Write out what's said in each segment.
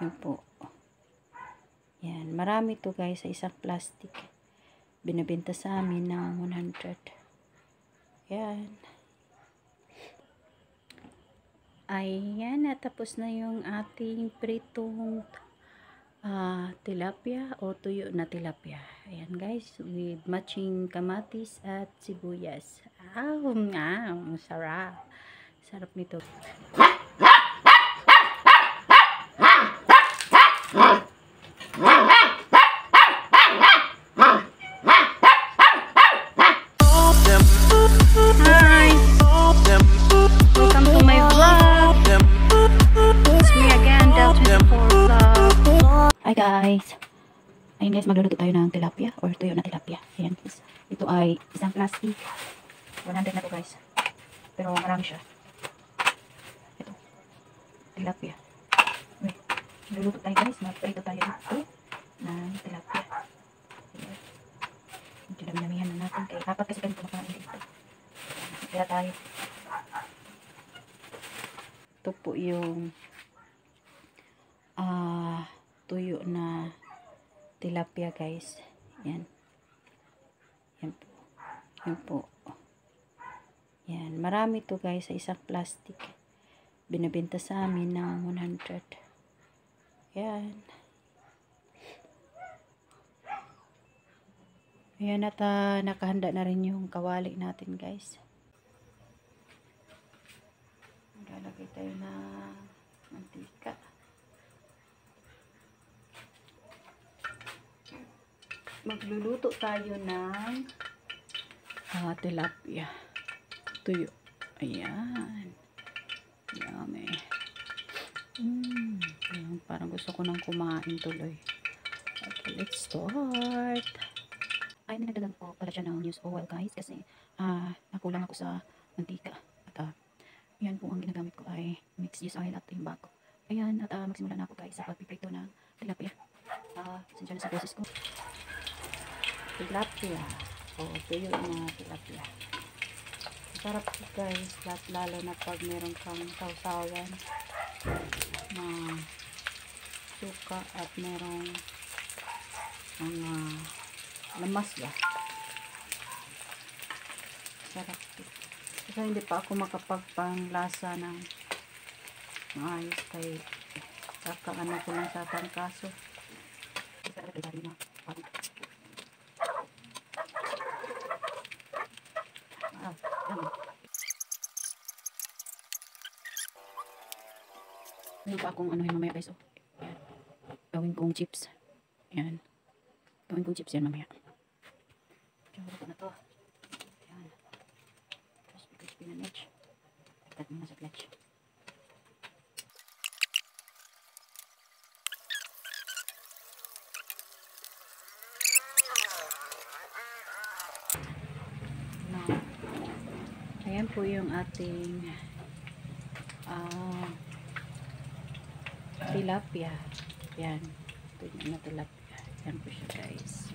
Yan po. Yan. Marami to guys sa isang plastic. Binibenta sa amin ng 100. Yan. Ayan. Natapos na yung ating pritong tilapia o tuyo na tilapia. Ayan guys. With matching kamatis at sibuyas. Sarap. Sarap nito. Hi guys! Ayun guys, magluluto tayo ng tilapia or tuyo na tilapia. Ayan guys. Ito ay isang plastic. 100 na to guys. Pero marami siya. Ito. Tilapia. Okay. Magluluto tayo guys. Magprito tayo ito ng tilapia. Medyo dami-damihan na natin. Kaya dapat kasi ganito makain dito. Kaya tayo. Ito po yung tuyo na tilapia guys. Yan. Yan po. Yan po. Yan. Marami to guys sa isang plastic. Binibenta sa amin ng 100. Yan. Ayan at nakahanda na rin yung kawali natin guys. Lalagay tayo ng mantika. Magluluto tayo ng tilapia tuyo. Ayan. Yummy. Ayan, parang gusto ko nang kumain tuloy. Okay, let's start. Ay, ninagdagan ko pala siya ng used oil guys kasi nakulang ako sa mantika. At yan po ang ginagamit ko ay mixed used oil at yung bago. Ayan, at magsimula na ako guys sa pagpiprito ng tilapia. Sensya na sa boses ko. Tilapia o tuyo na tilapia. Sarap guys, lalo na pag meron kang sausawan na suka at merong mga lamas ba. Sarap kasi hindi pa ako makapagpanglasa ng maayos kay kakaano ko lang sa tangkaso. Meron pa akong anuhin mamaya guys. Ayan. Gawin kong chips. Ayan. Gawin kong chips yan mamaya. Tsura ko na to. Ayan. Crispy na medj. Ikat mo na sa clutch. Ayan po yung ating tilapia. Yan. Ito na tilapia. Yan po siya guys.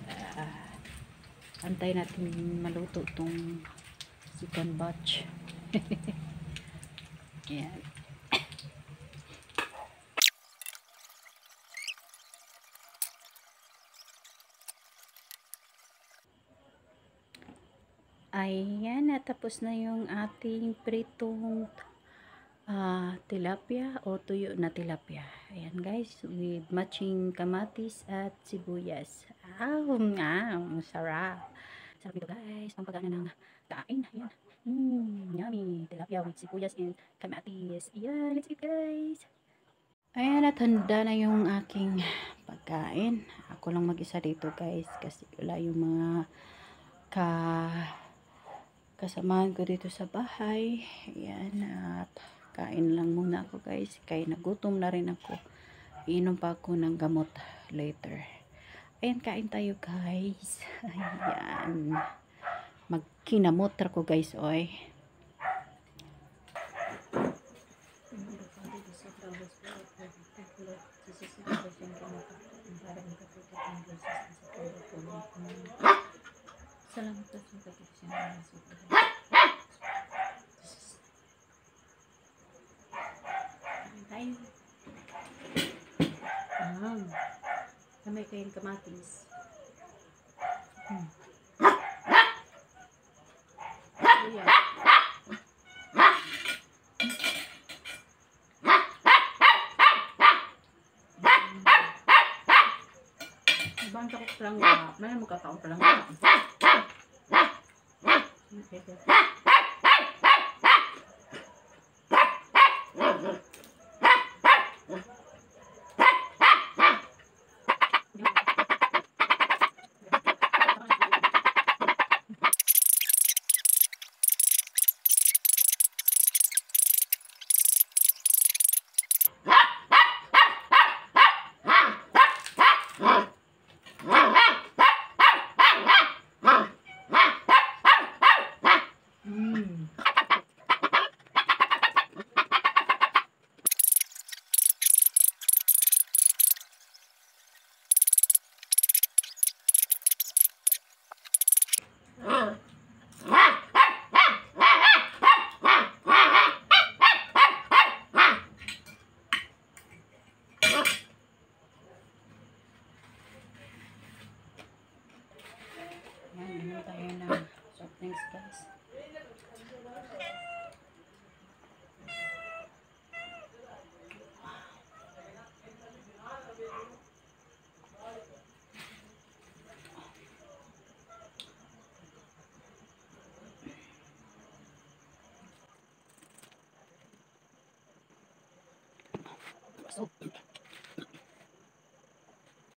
Antay natin maluto itong second batch. Yan. Ayan, natapos na yung ating pritong tilapia o tuyo na tilapia. Ayan guys, with matching kamatis at sibuyas. Sarap. Sarap ito guys, pampagana ng kain. Ayan. Yummy. Tilapia with sibuyas and kamatis. Ayan, let's eat guys. Ayan, at handa na yung aking pagkain. Ako lang mag-isa dito guys kasi wala yung mga kasamahan ko dito sa bahay. Ayan, at kain lang muna ako guys. Kaya nagutom na rin ako. Iinom pa ako ng gamot later. Ayan, kain tayo guys. Ayan. Magkinamot ko guys, oy. Salamat po sa pagkakasya. Tayo. Kamay kayo kamatis. Luya. Ibang takot palangga. May magkataon palangga. Okay. Yan, naman tayo ng soft drinks guys.